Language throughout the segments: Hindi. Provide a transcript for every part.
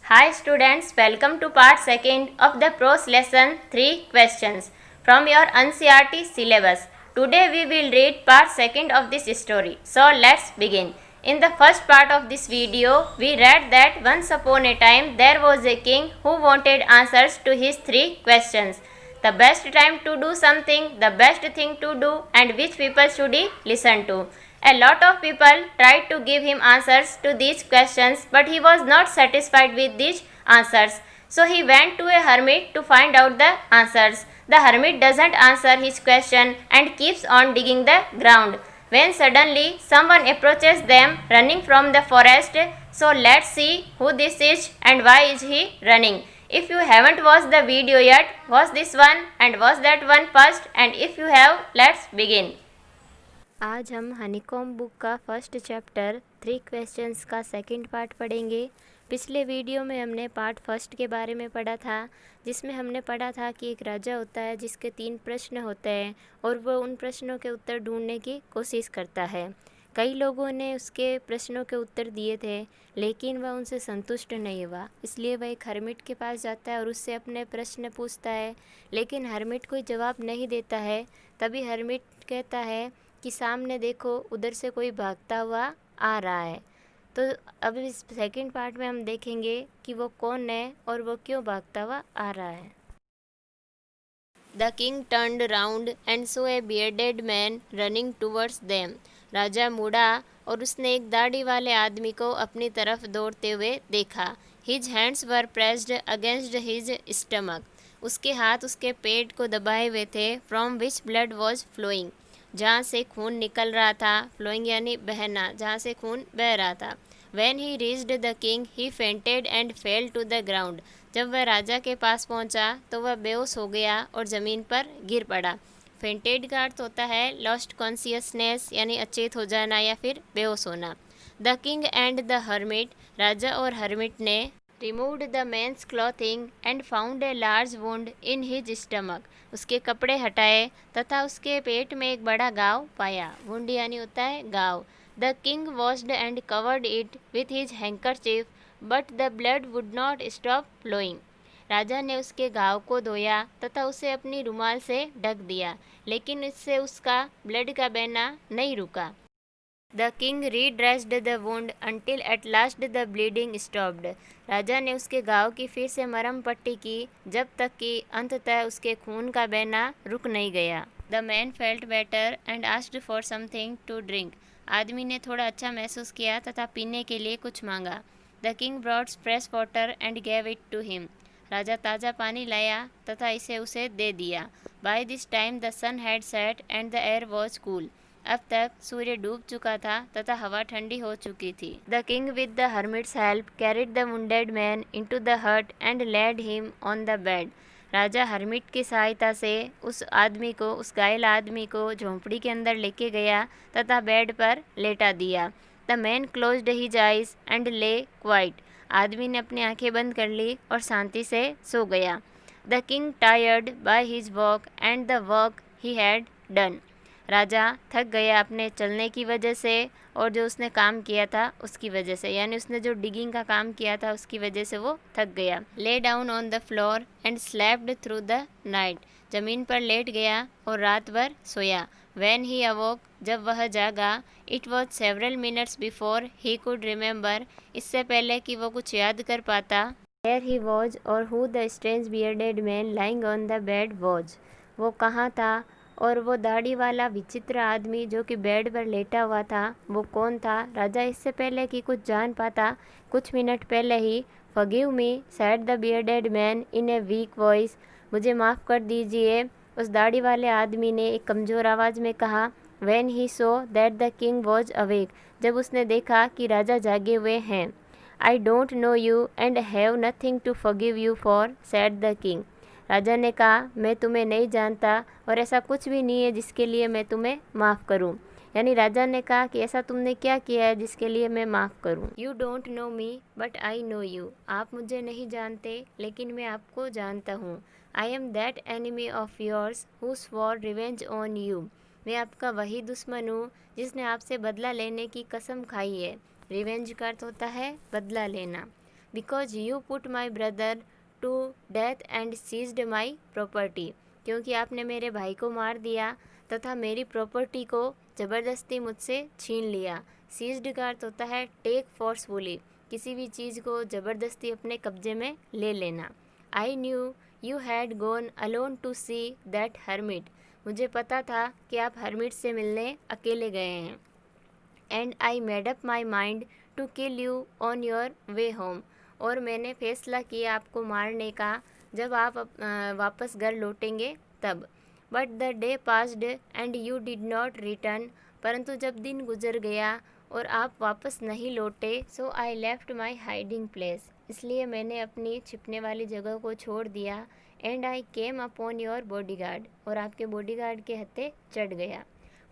Hi students, welcome to part 2nd of the prose lesson 3 questions from your NCERT syllabus. Today we will read part 2nd of this story. So let's begin. In the first part of this video, we read that once upon a time there was a king who wanted answers to his 3 questions. The best time to do something, the best thing to do, and which people should he listen to. A lot of people tried to give him answers to these questions, but he was not satisfied with these answers. So he went to a hermit to find out the answers. The hermit doesn't answer his question and keeps on digging the ground. When suddenly someone approaches them running from the forest. So let's see who this is and why is he running. If you haven't watched the video yet, watch this one and watch that one first, and if you have, let's begin. आज हम हनीकॉम्ब बुक का फर्स्ट चैप्टर 3 क्वेश्चंस का सेकंड पार्ट पढ़ेंगे। पिछले वीडियो में हमने पार्ट फर्स्ट के बारे में पढ़ा था, जिसमें हमने पढ़ा था कि एक राजा होता है जिसके 3 प्रश्न होते हैं और वो उन प्रश्नों के उत्तर ढूंढने की कोशिश करता है। कई लोगों ने उसके प्रश्नों के उत्तर दिए थे, लेकिन वह उनसे संतुष्ट नहीं हुआ। इसलिए वह एक हर्मिट के पास जाता है और उससे अपने प्रश्न पूछता है, लेकिन हर्मिट कोई जवाब नहीं देता है। तभी हर्मिट कहता है कि सामने देखो, उधर से कोई भागता हुआ आ रहा है। तो अब इस सेकंड पार्ट में हम देखेंगे कि वो कौन है और वो क्यों भागता हुआ आ रहा है। The king turned round and saw a bearded man running towards them. राजा मुड़ा और उसने एक दाढ़ी वाले आदमी को अपनी तरफ दौड़ते हुए देखा। His hands were pressed against his stomach. उसके हाथ उसके पेट को दबाए हुए थे। From which blood was flowing, जहाँ से खून निकल रहा था। फ्लोइंग यानी बहना, जहाँ से खून बह रहा था। When he reached the king, he fainted and fell to the ground. जब वह राजा के पास पहुँचा तो वह बेहोश हो गया और ज़मीन पर गिर पड़ा। फेंटेड का अर्थ होता है लॉस्ट कॉन्शियसनेस, यानी अचेत हो जाना या फिर बेहोश होना। The king and the hermit, राजा और हर्मिट ने removed the man's clothing and found a large wound in his stomach. उसके कपड़े हटाए तथा उसके पेट में एक बड़ा घाव पाया। वुंड यानी होता है घाव। The king washed and covered it with his handkerchief but the blood would not stop flowing. राजा ने उसके घाव को धोया तथा उसे अपनी रुमाल से ढक दिया, लेकिन इससे उसका ब्लड का बहना नहीं रुका। The king redressed the wound until at last the bleeding stopped. राजा ने उसके घाव की फिर से मरहम पट्टी की, जब तक कि अंततः उसके खून का बहना रुक नहीं गया। The man felt better and asked for something to drink. आदमी ने थोड़ा अच्छा महसूस किया तथा पीने के लिए कुछ मांगा। The king brought fresh water and gave it to him. राजा ताज़ा पानी लाया तथा इसे उसे दे दिया। By this time the sun had set and the air was cool. अब तक सूर्य डूब चुका था तथा हवा ठंडी हो चुकी थी। The king with the hermit's help carried the wounded man into the hut and laid him on the bed. राजा हर्मिट की सहायता से उस घायल आदमी को झोंपड़ी के अंदर लेके गया तथा बेड पर लेटा दिया। The man closed his eyes and ले क्वाइट। आदमी ने अपनी आंखें बंद कर ली और शांति से सो गया। The king tired by his walk and the work he had done. राजा थक गया अपने चलने की वजह से और जो उसने काम किया था उसकी वजह से, यानी उसने जो डिगिंग का काम किया था उसकी वजह से वो थक गया। Lay down on the floor and slept through the night. ज़मीन पर लेट गया और रात भर सोया। व्हेन ही अवोक, जब वह जागा, it was several minutes before he could remember, इससे पहले कि वो कुछ याद कर पाता। वेयर ही वॉज और who the strange bearded man lying on the bed was, वो कहाँ था और वो दाढ़ी वाला विचित्र आदमी जो कि बेड पर लेटा हुआ था वो कौन था। राजा इससे पहले कि कुछ जान पाता, कुछ मिनट पहले ही forgive me said the bearded man in a weak voice, मुझे माफ़ कर दीजिए, उस दाढ़ी वाले आदमी ने एक कमज़ोर आवाज़ में कहा। When he saw that the king was awake, जब उसने देखा कि राजा जागे हुए हैं। I don't know you and have nothing to forgive you for, said the king. राजा ने कहा, मैं तुम्हें नहीं जानता और ऐसा कुछ भी नहीं है जिसके लिए मैं तुम्हें माफ़ करूं। यानी राजा ने कहा कि ऐसा तुमने क्या किया है जिसके लिए मैं माफ़ करूं। You don't know me but I know you, आप मुझे नहीं जानते लेकिन मैं आपको जानता हूँ। I am that enemy of yours who swore revenge on you, मैं आपका वही दुश्मन हूँ जिसने आपसे बदला लेने की कसम खाई है। रिवेंज का अर्थ होता है बदला लेना। Because you put my brother to death and seized my property, क्योंकि आपने मेरे भाई को मार दिया तथा मेरी प्रॉपर्टी को ज़बरदस्ती मुझसे छीन लिया। सीज्ड का अर्थ होता है टेक फोर्सफुली, किसी भी चीज़ को ज़बरदस्ती अपने कब्जे में ले लेना। I knew you had gone alone to see that hermit, मुझे पता था कि आप हर्मिट से मिलने अकेले गए हैं। And I made up my mind to kill you on your way home, और मैंने फैसला किया आपको मारने का जब आप वापस घर लौटेंगे तब। But the day passed and you did not return, परंतु जब दिन गुजर गया और आप वापस नहीं लौटे, so I left my hiding place, इसलिए मैंने अपनी छिपने वाली जगह को छोड़ दिया। And I came upon your bodyguard, और आपके बॉडीगार्ड के हत्थे चढ़ गया।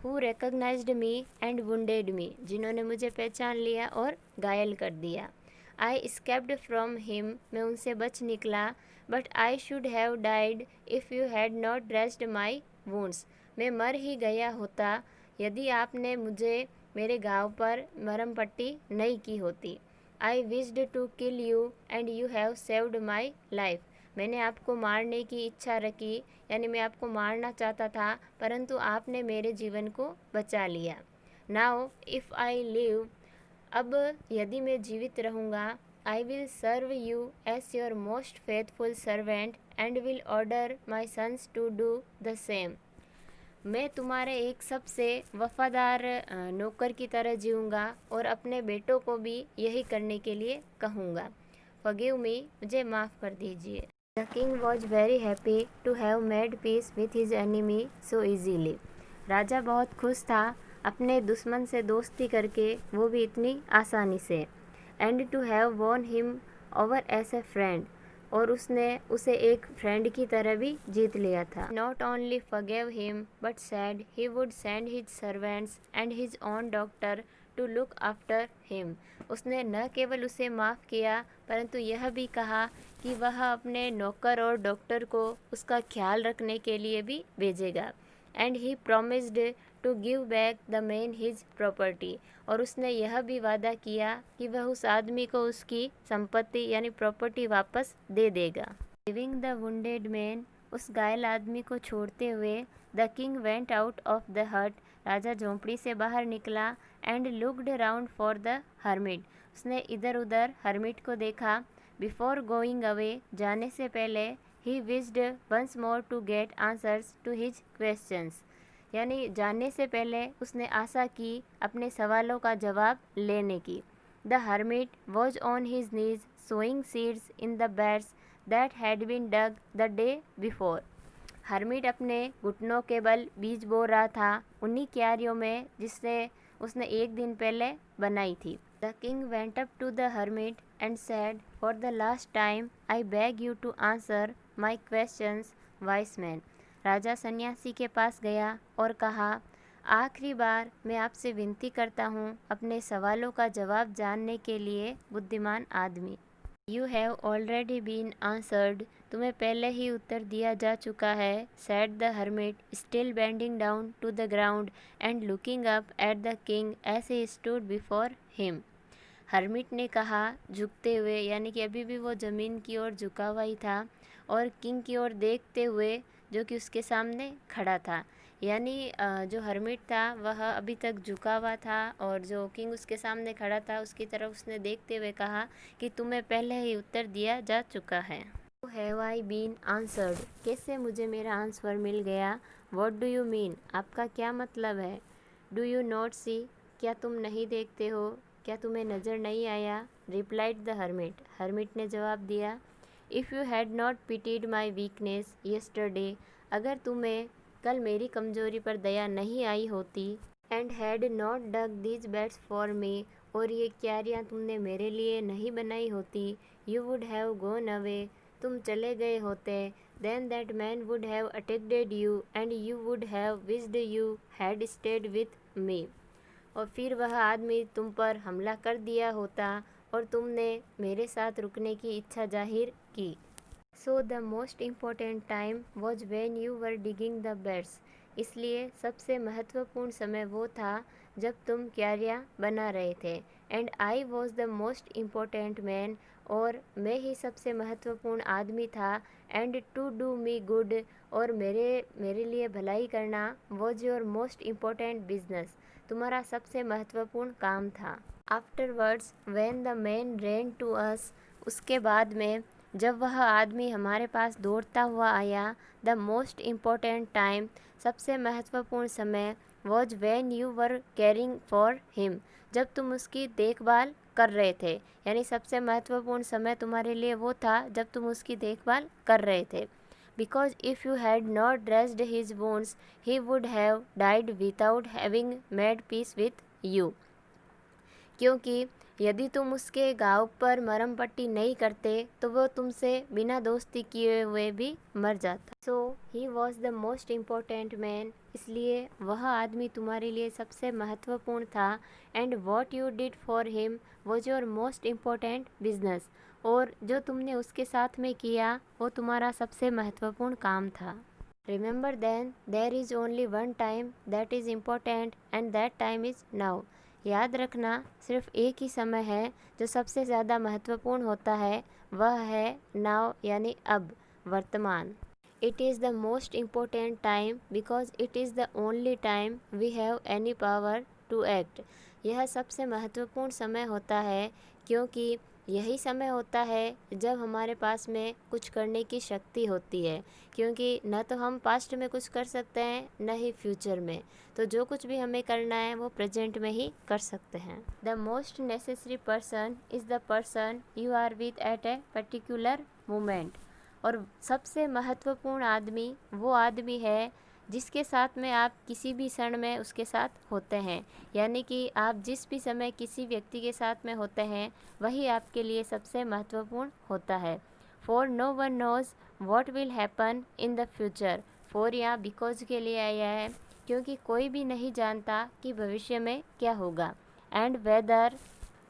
Who recognised me and wounded me, जिन्होंने मुझे पहचान लिया और घायल कर दिया। आई escaped फ्रॉम हिम, मैं उनसे बच निकला। But I should have died if you had not dressed my wounds, मैं मर ही गया होता यदि आपने मुझे मेरे घाव पर मरहम पट्टी नहीं की होती। I wished to kill you and you have saved my life, मैंने आपको मारने की इच्छा रखी, यानी मैं आपको मारना चाहता था, परंतु आपने मेरे जीवन को बचा लिया। नाउ इफ़ आई लिव, अब यदि मैं जीवित रहूँगा, I will serve you as your most faithful servant and will order my sons to do the same, मैं तुम्हारे एक सबसे वफादार नौकर की तरह जीऊँगा और अपने बेटों को भी यही करने के लिए कहूँगा। फॉरगिव मी, मुझे माफ़ कर दीजिए। The king was very happy to have made peace with his enemy so easily, राजा बहुत खुश था अपने दुश्मन से दोस्ती करके, वो भी इतनी आसानी से। And to have won him over as a friend, और उसने उसे एक फ्रेंड की तरह भी जीत लिया था। Not only forgive him but said he would send his servants and his own doctor to look after him, उसने न केवल उसे माफ़ किया परंतु यह भी कहा कि वह अपने नौकर और डॉक्टर को उसका ख्याल रखने के लिए भी भेजेगा। And he promised to give back the man his property, और उसने यह भी वादा किया कि वह उस आदमी को उसकी संपत्ति यानी प्रॉपर्टी वापस दे देगा। लिविंग द वुंडेड मैन, उस घायल आदमी को छोड़ते हुए, the king went out of the हट, राजा झोंपड़ी से बाहर निकला। And looked around for the hermit, उसने इधर उधर हर्मिट को देखा। बिफोर गोइंग अवे, जाने से पहले, he wished once more to get answers to his questions, यानी जाने से पहले उसने आशा की अपने सवालों का जवाब लेने की। The hermit was on his knees sowing seeds in the beds that had been dug the day before, hermit अपने घुटनों के बल बीज बो रहा था उन्हीं क्यारियों में जिससे उसने एक दिन पहले बनाई थी। The king went up to the hermit and said, for the last time I beg you to answer my questions wise man, राजा सन्यासी के पास गया और कहा, आखिरी बार मैं आपसे विनती करता हूँ अपने सवालों का जवाब जानने के लिए बुद्धिमान आदमी। You have already been answered, तुम्हें पहले ही उत्तर दिया जा चुका है। Said the hermit still bending down to the ground and looking up at the king as he stood before him, hermit ने कहा झुकते हुए, यानी कि अभी भी वो ज़मीन की ओर झुका हुआ ही था और किंग की ओर देखते हुए जो कि उसके सामने खड़ा था। यानी जो हर्मिट था वह अभी तक झुका हुआ था और जो किंग उसके सामने खड़ा था उसकी तरफ उसने देखते हुए कहा कि तुम्हें पहले ही उत्तर दिया जा चुका है। हैव आई बीन आंसर्ड, कैसे मुझे मेरा आंसर मिल गया। व्हाट डू यू मीन, आपका क्या मतलब है। डू यू नॉट सी, क्या तुम नहीं देखते हो, क्या तुम्हें नज़र नहीं आया। रिप्लाइड द हर्मिट, हर्मिट ने जवाब दिया, if you had not pitied my weakness yesterday, अगर तुम्हें कल मेरी कमज़ोरी पर दया नहीं आई होती। And had not dug these beds for me, और ये क्यारियाँ तुमने मेरे लिए नहीं बनाई होती। You would have gone away, तुम चले गए होते। Then that man would have attacked you and you would have wished you had stayed with me, और फिर वह आदमी तुम पर हमला कर दिया होता और तुमने मेरे साथ रुकने की इच्छा जाहिर की। So the most important time was when you were digging the beds, इसलिए सबसे महत्वपूर्ण समय वो था जब तुम क्यारियाँ बना रहे थे। And I was the most important man, और मैं ही सबसे महत्वपूर्ण आदमी था, and to do me good, और मेरे लिए भलाई करना, was your most important business, तुम्हारा सबसे महत्वपूर्ण काम था। Afterwards when the man ran to us, उसके बाद में जब वह आदमी हमारे पास दौड़ता हुआ आया, द मोस्ट इम्पोर्टेंट टाइम, सबसे महत्वपूर्ण समय, was when you were caring for him, जब तुम उसकी देखभाल कर रहे थे, यानी सबसे महत्वपूर्ण समय तुम्हारे लिए वो था जब तुम उसकी देखभाल कर रहे थे। Because if you had not dressed his wounds he would have died without having made peace with you, क्योंकि यदि तुम उसके घाव पर मरहम पट्टी नहीं करते तो वो तुमसे बिना दोस्ती किए हुए भी मर जाता। So he was the most important man, इसलिए वह आदमी तुम्हारे लिए सबसे महत्वपूर्ण था। And what you did for him was your most important business, और जो तुमने उसके साथ में किया वो तुम्हारा सबसे महत्वपूर्ण काम था। Remember then there is only one time that is important, and that time is now, याद रखना सिर्फ एक ही समय है जो सबसे ज़्यादा महत्वपूर्ण होता है, वह है नाउ, यानी अब, वर्तमान। It is the most important time because it is the only time we have any power to act, यह सबसे महत्वपूर्ण समय होता है क्योंकि यही समय होता है जब हमारे पास में कुछ करने की शक्ति होती है, क्योंकि न तो हम पास्ट में कुछ कर सकते हैं न ही फ्यूचर में, तो जो कुछ भी हमें करना है वो प्रेजेंट में ही कर सकते हैं। The most necessary person is the person you are with at a particular moment, और सबसे महत्वपूर्ण आदमी वो आदमी है जिसके साथ में आप किसी भी क्षण में उसके साथ होते हैं, यानी कि आप जिस भी समय किसी व्यक्ति के साथ में होते हैं वही आपके लिए सबसे महत्वपूर्ण होता है। For no one knows what will happen in the future, for यहाँ बिकॉज के लिए आया है क्योंकि कोई भी नहीं जानता कि भविष्य में क्या होगा। And whether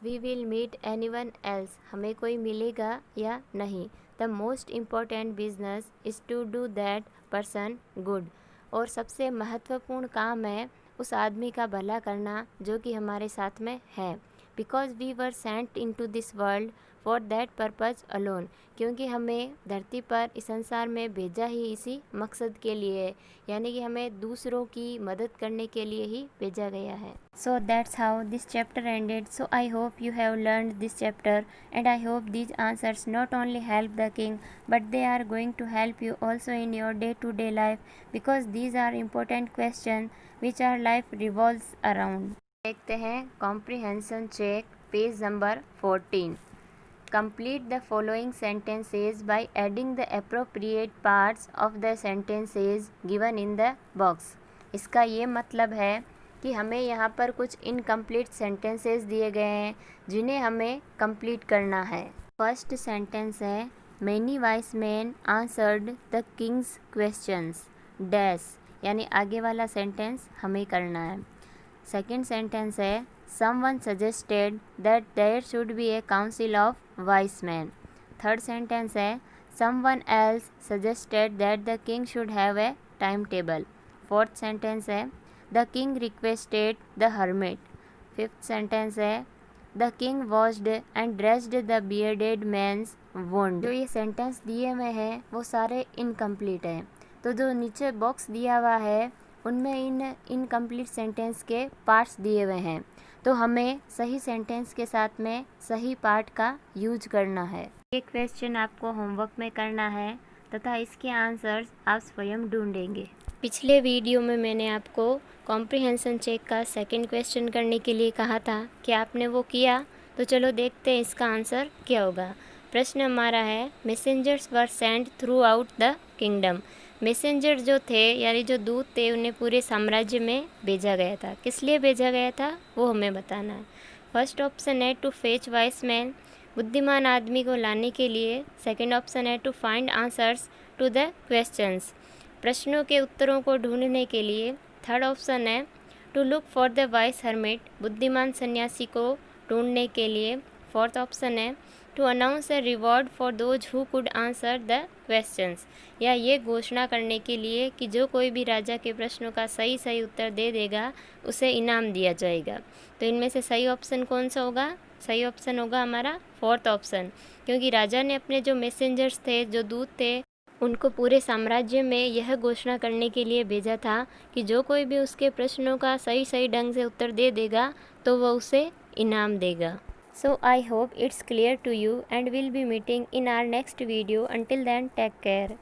we will meet anyone else, हमें कोई मिलेगा या नहीं। The most important business is to do that person good, और सबसे महत्वपूर्ण काम है उस आदमी का भला करना जो कि हमारे साथ में है। Because we were sent into this world for that purpose alone, क्योंकि हमें धरती पर इस संसार में भेजा ही इसी मकसद के लिए है, यानी कि हमें दूसरों की मदद करने के लिए ही भेजा गया है। So that's how this chapter ended. So I hope you have learned this chapter, and I hope these answers not only help the king but they are going to help you also in your day-to-day life, because these are important questions which our life revolves around. देखते हैं comprehension check page number 14। Complete the following sentences by adding the appropriate parts of the sentences given in the box. इसका ये मतलब है कि हमें यहाँ पर कुछ इनकम्प्लीट सेंटेंसेस दिए गए हैं जिन्हें हमें कंप्लीट करना है। फर्स्ट सेंटेंस है many vice man answered the Kings questions dash, यानी आगे वाला सेंटेंस हमें करना है। सेकेंड सेंटेंस है someone suggested that there should be a council of wise men. Third sentence है someone else suggested that the king should have a timetable. Fourth sentence है the king requested the hermit. Fifth sentence है the king washed and dressed the bearded man's wound. जो ये सेंटेंस दिए हुए हैं वो सारे इनकम्प्लीट हैं, तो जो नीचे बॉक्स दिया हुआ है उनमें इन इनकम्प्लीट सेंटेंस के पार्ट्स दिए हुए हैं, तो हमें सही सेंटेंस के साथ में सही पार्ट का यूज करना है। ये क्वेश्चन आपको होमवर्क में करना है तथा इसके आंसर्स आप स्वयं ढूंढेंगे। पिछले वीडियो में मैंने आपको कॉम्प्रिहेंशन चेक का सेकंड क्वेश्चन करने के लिए कहा था कि आपने वो किया, तो चलो देखते हैं इसका आंसर क्या होगा। प्रश्न हमारा है messengers were sent through out the kingdom. Messenger जो थे यानी जो दूत थे उन्हें पूरे साम्राज्य में भेजा गया था। किस लिए भेजा गया था वो हमें बताना है। फर्स्ट ऑप्शन है टू फेच वाइस मैन, बुद्धिमान आदमी को लाने के लिए। सेकंड ऑप्शन है to find answers to the questions, प्रश्नों के उत्तरों को ढूंढने के लिए। थर्ड ऑप्शन है to look for the wise hermit, बुद्धिमान सन्यासी को ढूंढने के लिए। फोर्थ ऑप्शन है to announce a reward for those who could answer the questions, या ये घोषणा करने के लिए कि जो कोई भी राजा के प्रश्नों का सही उत्तर दे देगा उसे इनाम दिया जाएगा। तो इनमें से सही ऑप्शन कौन सा होगा? सही ऑप्शन होगा हमारा फोर्थ ऑप्शन, क्योंकि राजा ने अपने जो मैसेंजर्स थे, जो दूत थे, उनको पूरे साम्राज्य में यह घोषणा करने के लिए भेजा था कि जो कोई भी उसके प्रश्नों का सही ढंग से उत्तर दे देगा तो वह उसे इनाम देगा। So I hope it's clear to you and we'll be meeting in our next video. Until then, take care.